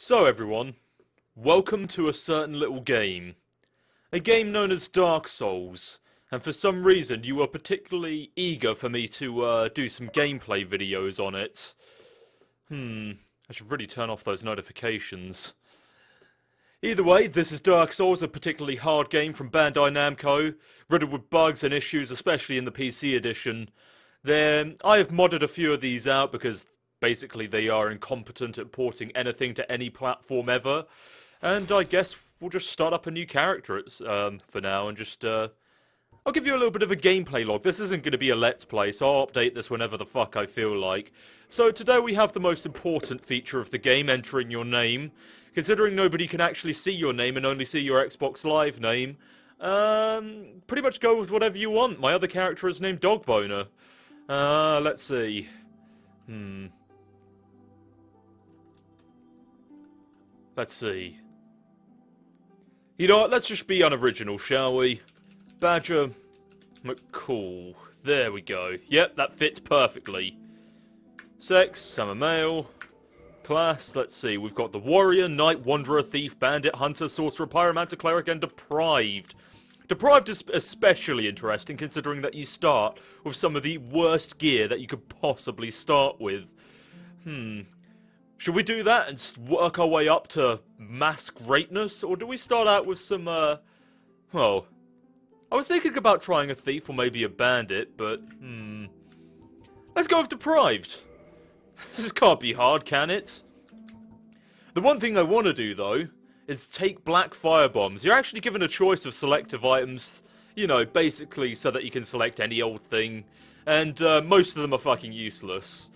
So everyone, welcome to a certain little game. A game known as Dark Souls, and for some reason you were particularly eager for me to do some gameplay videos on it. I should really turn off those notifications. Either way, this is Dark Souls, a particularly hard game from Bandai Namco, riddled with bugs and issues, especially in the PC edition. I have modded a few of these out because basically they are incompetent at porting anything to any platform ever, and I guess we'll just start up a new character for now and just, I'll give you a little bit of a gameplay log. This isn't going to be a let's play, so I'll update this whenever the fuck I feel like. So today we have the most important feature of the game, entering your name. Considering nobody can actually see your name and only see your Xbox Live name, pretty much go with whatever you want. My other character is named Dogboner. Let's see. Let's see. You know what, let's just be unoriginal, shall we? Badger McCall. There we go. Yep, that fits perfectly. Sex, I'm a male. Class, let's see, we've got the Warrior, Knight, Wanderer, Thief, Bandit, Hunter, Sorcerer, Pyromancer, Cleric, and Depraved. Depraved is especially interesting considering that you start with some of the worst gear that you could possibly start with. Should we do that and work our way up to mass greatness, or do we start out with some, well, I was thinking about trying a Thief or maybe a Bandit, but, let's go with Depraved. This can't be hard, can it? The one thing I want to do, though, is take black firebombs. You're actually given a choice of selective items, you know, basically so that you can select any old thing, and most of them are fucking useless.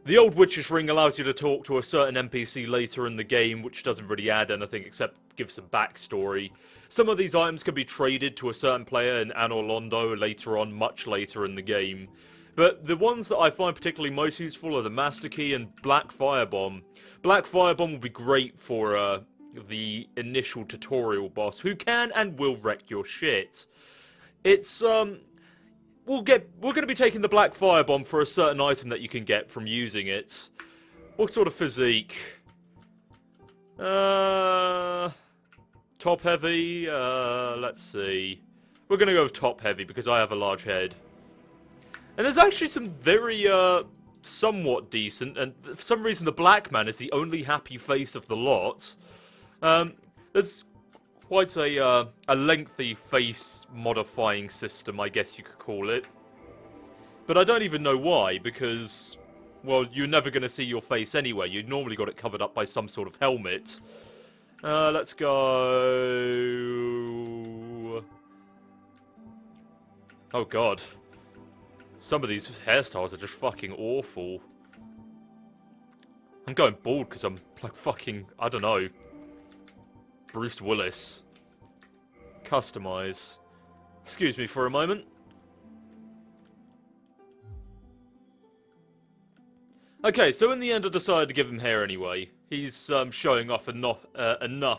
The old Witch's Ring allows you to talk to a certain NPC later in the game, which doesn't really add anything except give some backstory. Some of these items can be traded to a certain player in Anor Londo later on, much later in the game. But the ones that I find particularly most useful are the Master Key and Black Firebomb. Black Firebomb will be great for the initial tutorial boss, who can and will wreck your shit. It's we're going to be taking the Black Firebomb for a certain item that you can get from using it. What sort of physique? Top heavy. Let's see. We're going to go with top heavy because I have a large head. And there's actually some very, somewhat decent, and for some reason the black man is the only happy face of the lot. There's quite a lengthy face modifying system, I guess you could call it. But I don't even know why, because, well, you're never going to see your face anyway. You normally got it covered up by some sort of helmet. Let's go... Oh god. Some of these hairstyles are just fucking awful. I'm going bald because I'm like fucking, I don't know, Bruce Willis. Customize. Excuse me for a moment. Okay, so in the end I decided to give him hair anyway. He's showing off enough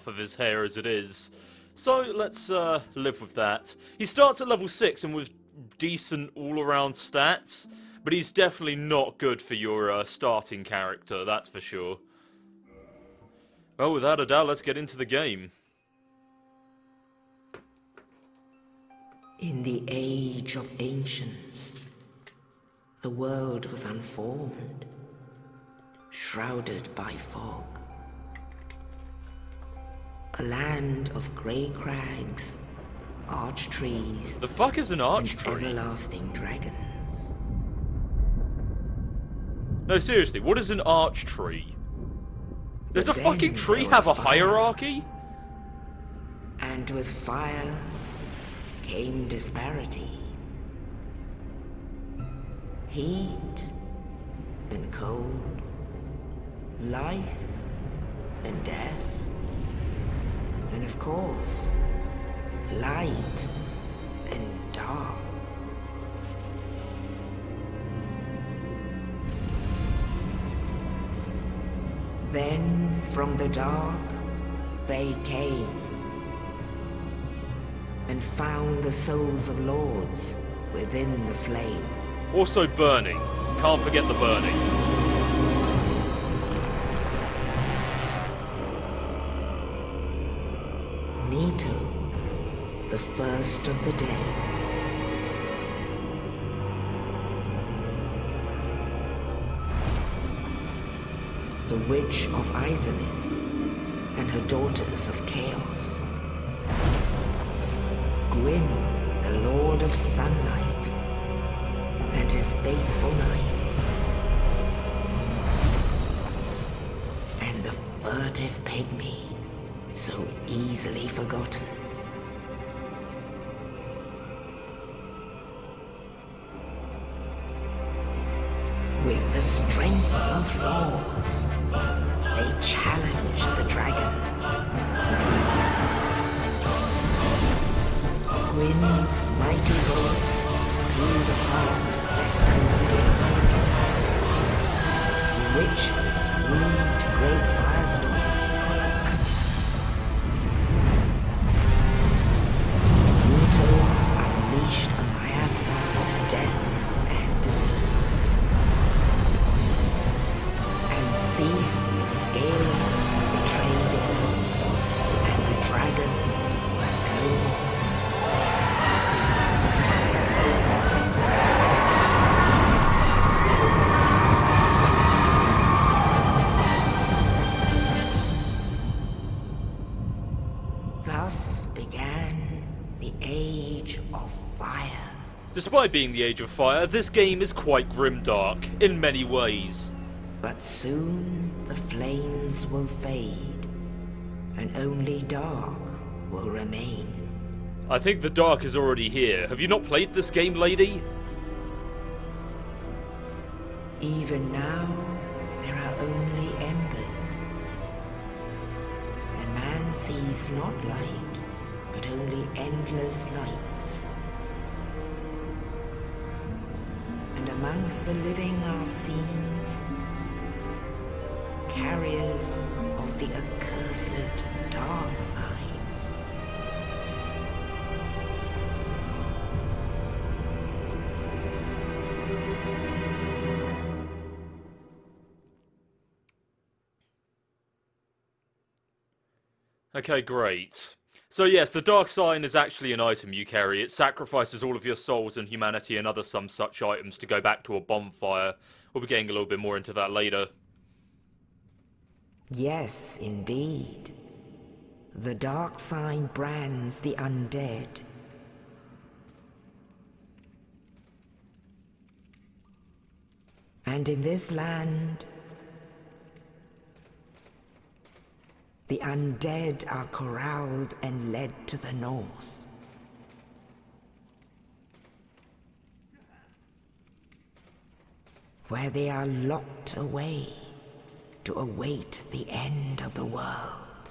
of his hair as it is. So let's live with that. He starts at level 6 and with decent all-around stats, but he's definitely not good for your starting character, that's for sure. Well, without a doubt, let's get into the game. In the age of ancients, the world was unformed, shrouded by fog. A land of grey crags, arch trees. The fuck is an arch tree? Everlasting dragons. No, seriously, what is an arch tree? Does a fucking tree have a hierarchy? And with fire came disparity. Heat and cold. Life and death. And of course, light and dark. Then from the dark they came and found the souls of lords within the flame. Also burning. Can't forget the burning. worst of the dead. The Witch of Izalith and her daughters of Chaos. Gwyn, the Lord of Sunlight, and his faithful knights. And the furtive pygmy, so easily forgotten. With the strength of lords, they challenge the dragons. Gwyn's mighty lords peeled apart their stone skins. The witches weaved great firestorms. Nito unleashed a miasma of death and disease. And Seath the Scaleless betrayed his own, and the dragons were no more. Thus began the Age of Fire. Despite being the Age of Fire, this game is quite grimdark in many ways. But soon the flames will fade, and only dark will remain. I think the dark is already here. Have you not played this game, lady? Even now, there are only embers. And man sees not light, but only endless nights. And amongst the living are seen carriers of the accursed dark side. Okay, great. So yes, the Dark Sign is actually an item you carry. It sacrifices all of your souls and humanity and other some such items to go back to a bonfire. We'll be getting a little bit more into that later. Yes, indeed. The Dark Sign brands the undead. And in this land, the undead are corralled and led to the north. Where they are locked away to await the end of the world.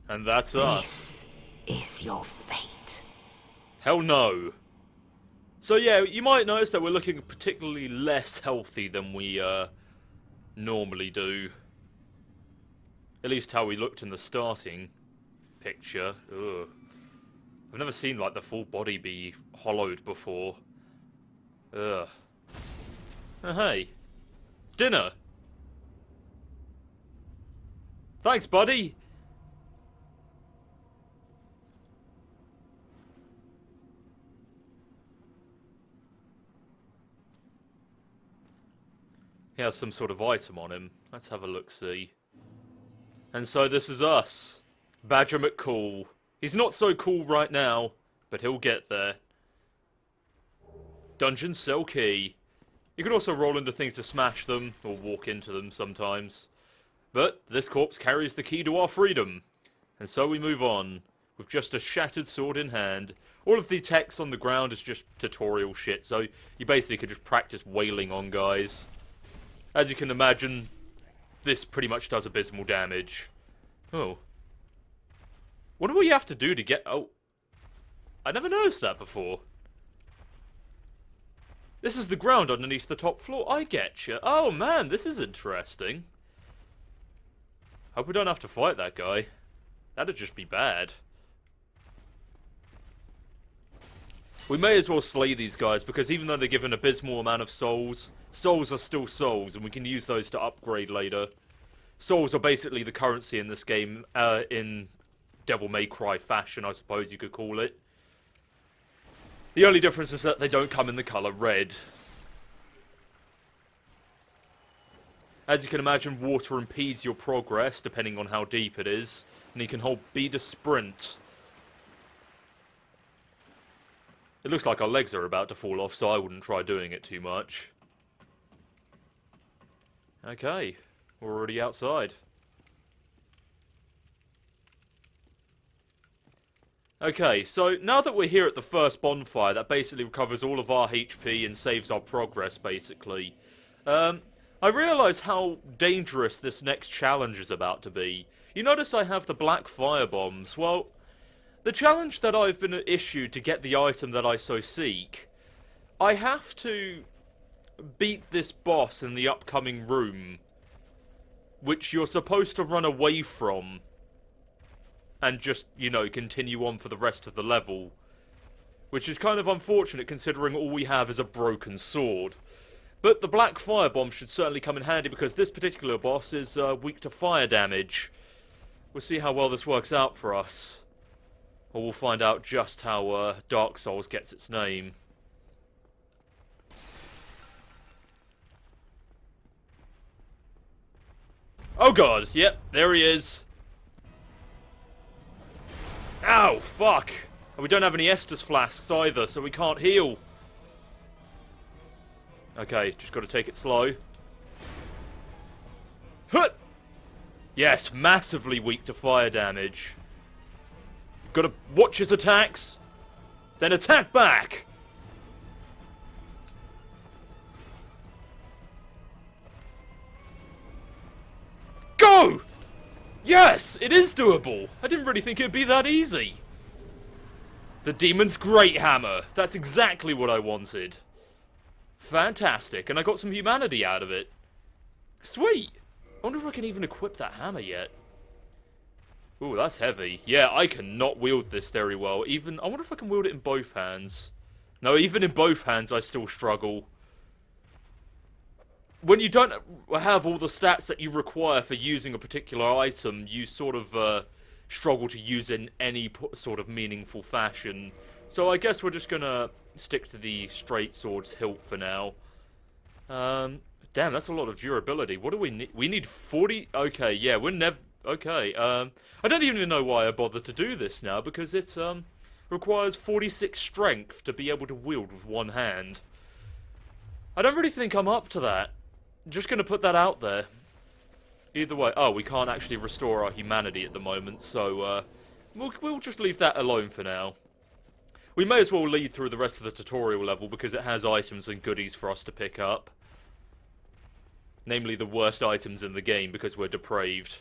And that's us. This is your fate. Hell no. So yeah, you might notice that we're looking particularly less healthy than we normally do. At least how we looked in the starting picture. Ugh. I've never seen like the full body be hollowed before. Ugh. Oh, hey. Dinner. Thanks, buddy. He has some sort of item on him. Let's have a look-see. And so this is us. Badger McCool. He's not so cool right now, but he'll get there. Dungeon cell key. You can also roll into things to smash them, or walk into them sometimes. But this corpse carries the key to our freedom. And so we move on, with just a shattered sword in hand. All of the text on the ground is just tutorial shit, so you basically could just practice wailing on guys. As you can imagine, this pretty much does abysmal damage. Oh. Wonder what you have to do to get... Oh. I never noticed that before. This is the ground underneath the top floor. I getcha. Oh man, this is interesting. Hope we don't have to fight that guy. That'd just be bad. We may as well slay these guys, because even though they're given an abysmal amount of souls, souls are still souls, and we can use those to upgrade later. Souls are basically the currency in this game, in Devil May Cry fashion, I suppose you could call it. The only difference is that they don't come in the colour red. As you can imagine, water impedes your progress, depending on how deep it is, and you can hold B to sprint. It looks like our legs are about to fall off, so I wouldn't try doing it too much. Okay, we're already outside. Okay, so now that we're here at the first bonfire, that basically recovers all of our HP and saves our progress, basically. I realise how dangerous this next challenge is about to be. You notice I have the black firebombs. Well, the challenge that I've been issued to get the item that I so seek, I have to beat this boss in the upcoming room, which you're supposed to run away from, and just, you know, continue on for the rest of the level. Which is kind of unfortunate considering all we have is a broken sword. But the black firebomb should certainly come in handy because this particular boss is weak to fire damage. We'll see how well this works out for us. Or we'll find out just how Dark Souls gets its name. Oh god, yep, there he is. Ow, fuck. And we don't have any Estus flasks either, so we can't heal. Okay, just got to take it slow. Hut! Yes, massively weak to fire damage. You've got to watch his attacks, then attack back! Go! Yes, it is doable. I didn't really think it would be that easy. The Demon's Great Hammer. That's exactly what I wanted. Fantastic, and I got some humanity out of it. Sweet. I wonder if I can even equip that hammer yet. Ooh, that's heavy. Yeah, I cannot wield this very well. Even, I wonder if I can wield it in both hands. No, even in both hands I still struggle. When you don't have all the stats that you require for using a particular item, you sort of struggle to use it in any sort of meaningful fashion. So I guess we're just gonna stick to the straight sword's hilt for now. Damn, that's a lot of durability. What do we need? We need 40... Okay, yeah, we're never... Okay, I don't even know why I bothered to do this now, because it requires 46 strength to be able to wield with one hand. I don't really think I'm up to that. Just gonna put that out there. Either way... Oh, we can't actually restore our humanity at the moment, so we'll just leave that alone for now. We may as well lead through the rest of the tutorial level because it has items and goodies for us to pick up. Namely the worst items in the game because we're depraved.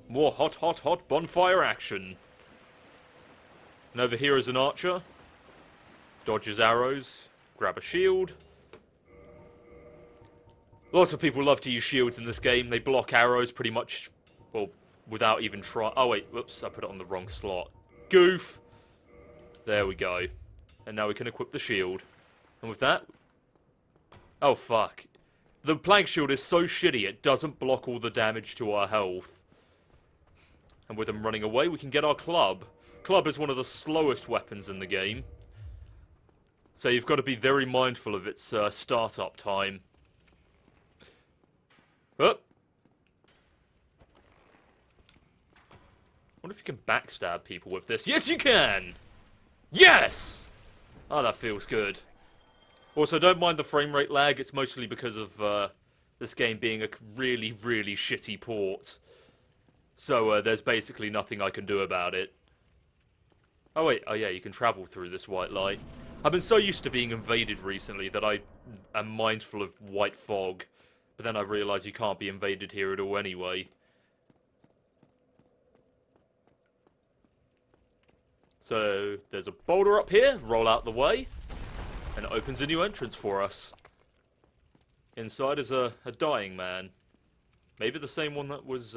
More hot, hot, hot bonfire action. And over here is an archer. Dodges arrows. Grab a shield. Lots of people love to use shields in this game. They block arrows pretty much, well, without even trying. Oh wait, whoops, I put it on the wrong slot. Goof! There we go. And now we can equip the shield. And with that... Oh fuck. The plank shield is so shitty it doesn't block all the damage to our health. And with them running away, we can get our club. Club is one of the slowest weapons in the game. So you've got to be very mindful of its startup time. Oh. Wonder if you can backstab people with this. Yes, you can! Yes! Oh, that feels good. Also, don't mind the frame rate lag. It's mostly because of this game being a really, really shitty port. So there's basically nothing I can do about it. Oh wait, oh yeah, you can travel through this white light. I've been so used to being invaded recently that I am mindful of white fog. But then I realise you can't be invaded here at all anyway. So, there's a boulder up here, roll out the way, and it opens a new entrance for us. Inside is a dying man. Maybe the same one that was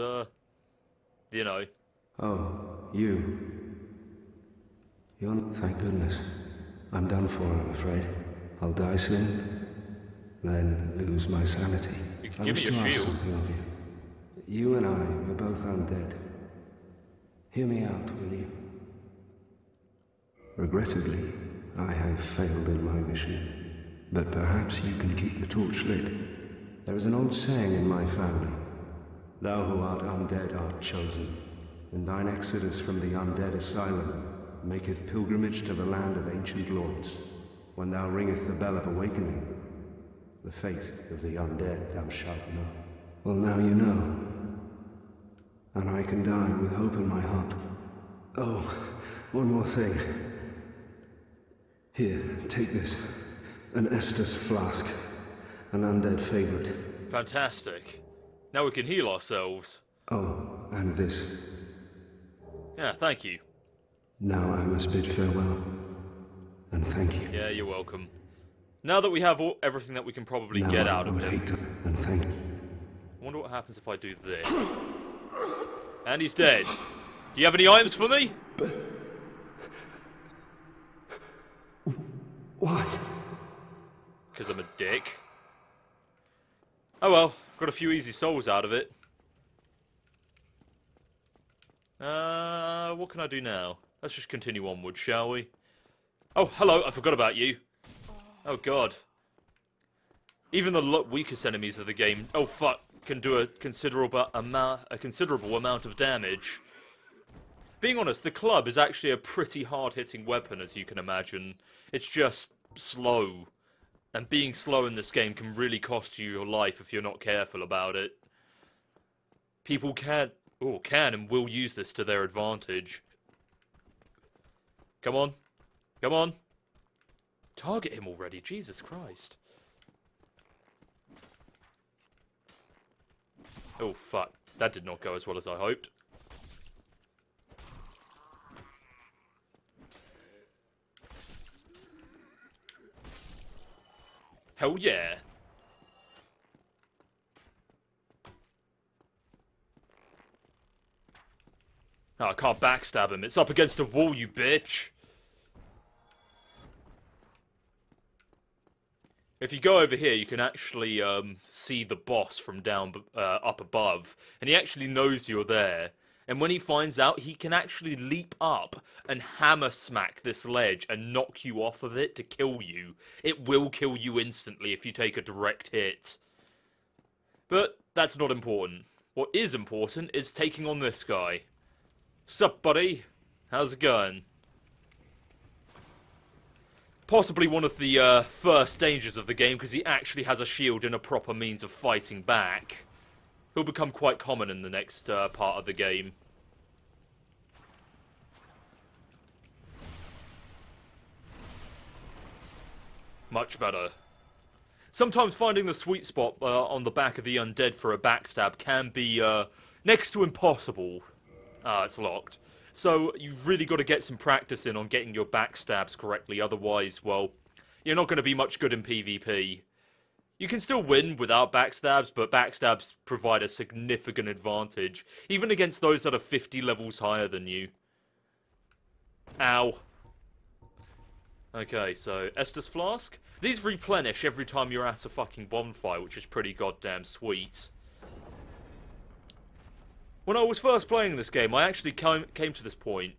You know. Oh, you. Thank goodness. I'm done for, I'm afraid. I'll die soon, then lose my sanity. You can I give me wish your to ask shield. something of you. You and I are both undead. Hear me out, will you? Regrettably, I have failed in my mission, but perhaps you can keep the torch lit. There is an old saying in my family: thou who art undead art chosen, and thine exodus from the Undead Asylum maketh pilgrimage to the land of ancient lords. When thou ringeth the bell of awakening, the fate of the undead thou shalt know. Well, now you know, and I can die with hope in my heart. Oh, one more thing. Here, take this. An Estus flask. An undead favorite. Fantastic. Now we can heal ourselves. Oh, and this. Yeah, thank you. Now I must bid farewell. And thank you. Yeah, you're welcome. Now that we have everything that we can probably get out of him. And thank you. I wonder what happens if I do this. And he's dead. Do you have any items for me? But... why? Because I'm a dick. Oh well, got a few easy souls out of it. What can I do now? Let's just continue onward, shall we? Oh, hello, I forgot about you. Oh god. Even the weakest enemies of the game, oh fuck, can do a considerable amount of damage. Being honest, the club is actually a pretty hard-hitting weapon, as you can imagine. It's just slow. And being slow in this game can really cost you your life if you're not careful about it. People can and will use this to their advantage. Come on. Come on. Target him already, Jesus Christ. Oh, fuck. That did not go as well as I hoped. Hell yeah. Oh, I can't backstab him. It's up against a wall, you bitch. If you go over here, you can actually see the boss from down up above. And he actually knows you're there. And when he finds out, he can actually leap up and hammer smack this ledge and knock you off of it to kill you. It will kill you instantly if you take a direct hit. But that's not important. What is important is taking on this guy. Sup, buddy? How's it going? Possibly one of the first dangers of the game, because he actually has a shield and a proper means of fighting back. He'll become quite common in the next part of the game. Much better. Sometimes finding the sweet spot on the back of the undead for a backstab can be next to impossible. Ah, it's locked. So you've really got to get some practice in on getting your backstabs correctly, otherwise, well, you're not going to be much good in PvP. You can still win without backstabs, but backstabs provide a significant advantage, even against those that are 50 levels higher than you. Ow. Okay, so Estus Flask. These replenish every time you're at a fucking bonfire, which is pretty goddamn sweet. When I was first playing this game, I actually came to this point,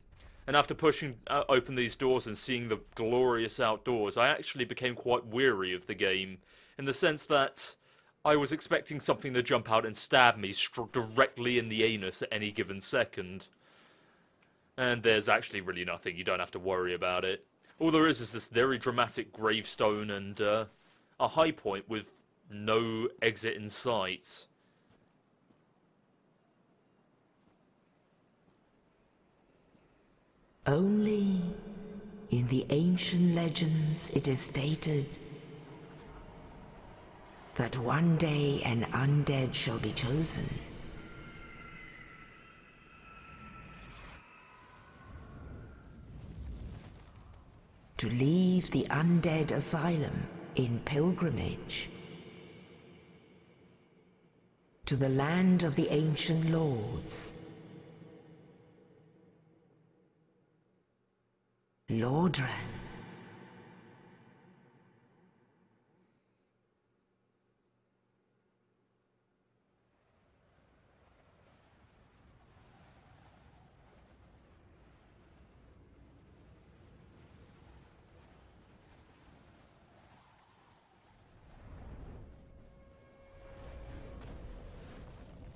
and after pushing open these doors and seeing the glorious outdoors, I actually became quite weary of the game, in the sense that I was expecting something to jump out and stab me directly in the anus at any given second. And there's actually really nothing, you don't have to worry about it. All there is this very dramatic gravestone and a high point with no exit in sight. Only in the ancient legends it is stated that one day an undead shall be chosen. To leave the Undead Asylum in pilgrimage to the land of the ancient lords Lordran.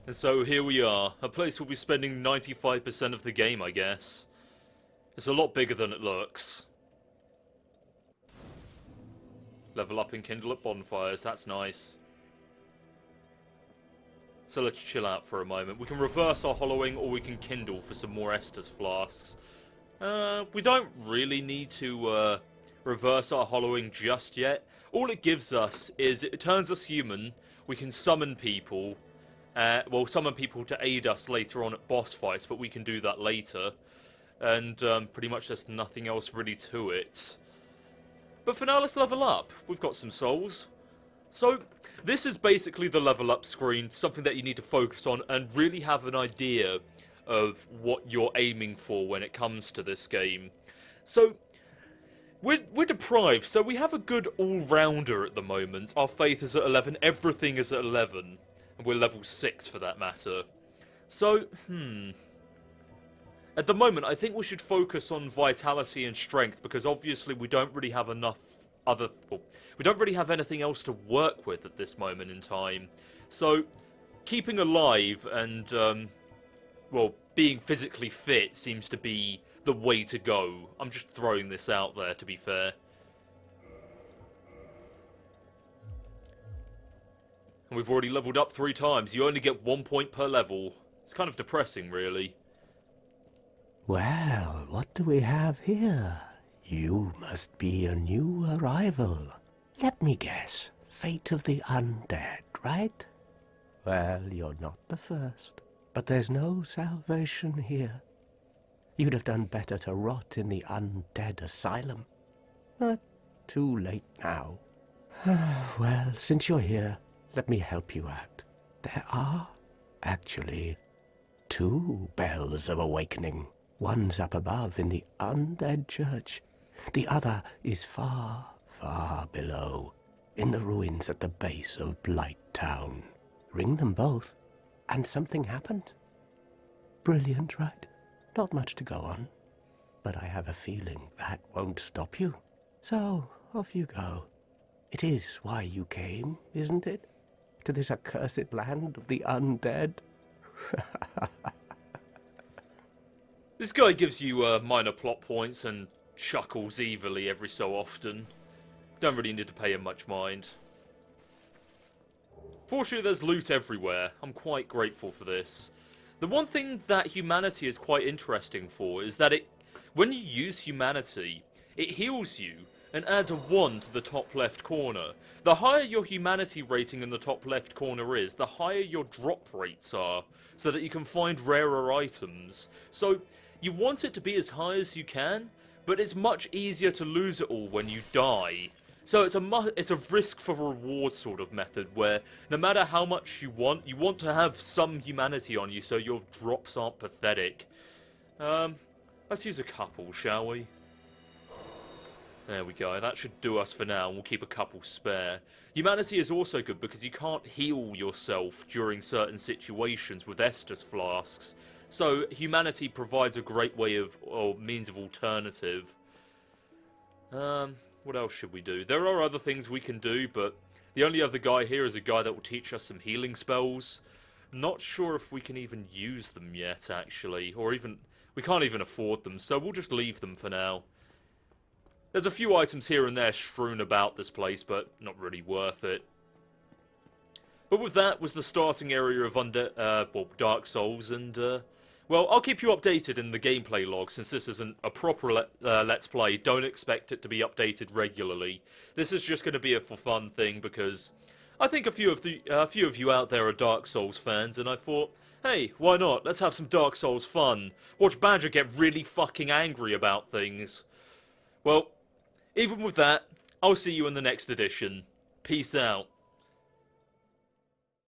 And so here we are, a place we'll be spending 95% of the game, I guess. It's a lot bigger than it looks. Level up and kindle at bonfires, that's nice. So let's chill out for a moment. We can reverse our hollowing, or we can kindle for some more Estus flasks. We don't really need to reverse our hollowing just yet. All it gives us is it turns us human, we can summon people. Well, summon people to aid us later on at boss fights, but we can do that later. And pretty much there's nothing else really to it. But for now, let's level up. We've got some souls. So, this is basically the level up screen, something that you need to focus on and really have an idea of what you're aiming for when it comes to this game. So, we're deprived, so we have a good all-rounder at the moment. Our faith is at 11, everything is at 11. And we're level 6 for that matter. So, at the moment, I think we should focus on vitality and strength, because obviously we don't really have enough we don't really have anything else to work with at this moment in time. So, keeping alive and, well, being physically fit seems to be the way to go. I'm just throwing this out there, to be fair. And we've already leveled up 3 times. You only get 1 point per level. It's kind of depressing, really. Well, what do we have here? You must be a new arrival. Let me guess. Fate of the undead, right? Well, you're not the first. But there's no salvation here. You'd have done better to rot in the Undead Asylum. But too late now. Well, since you're here, let me help you out. There are, actually, 2 bells of awakening. One's up above in the Undead Church. The other is far, far below, in the ruins at the base of Blight Town. Ring them both, and something happened. Brilliant, right? Not much to go on. But I have a feeling that won't stop you. So, off you go. It is why you came, isn't it? To this accursed land of the undead? This guy gives you minor plot points and chuckles evilly every so often. Don't really need to pay him much mind. Fortunately, there's loot everywhere. I'm quite grateful for this. The one thing that humanity is quite interesting for is that when you use humanity, it heals you and adds a 1 to the top left corner. The higher your humanity rating in the top left corner is, the higher your drop rates are, so that you can find rarer items. So, you want it to be as high as you can, but it's much easier to lose it all when you die. So it's a risk for reward sort of method, where no matter how much you want to have some humanity on you so your drops aren't pathetic. Let's use a couple, shall we? There we go, that should do us for now, and we'll keep a couple spare. Humanity is also good because you can't heal yourself during certain situations with Estus flasks. So, humanity provides a great way of, or means of alternative. What else should we do? There are other things we can do, but the only other guy here is a guy that will teach us some healing spells. Not sure if we can even use them yet, actually. Or even, we can't even afford them, so we'll just leave them for now. There's a few items here and there strewn about this place, but not really worth it. But with that was the starting area of Dark Souls, and, well, I'll keep you updated in the gameplay log, since this isn't a proper Let's Play. Don't expect it to be updated regularly. This is just going to be a for fun thing, because I think a few of you out there are Dark Souls fans, and I thought, hey, why not? Let's have some Dark Souls fun. Watch Badger get really fucking angry about things. Well, even with that, I'll see you in the next edition. Peace out.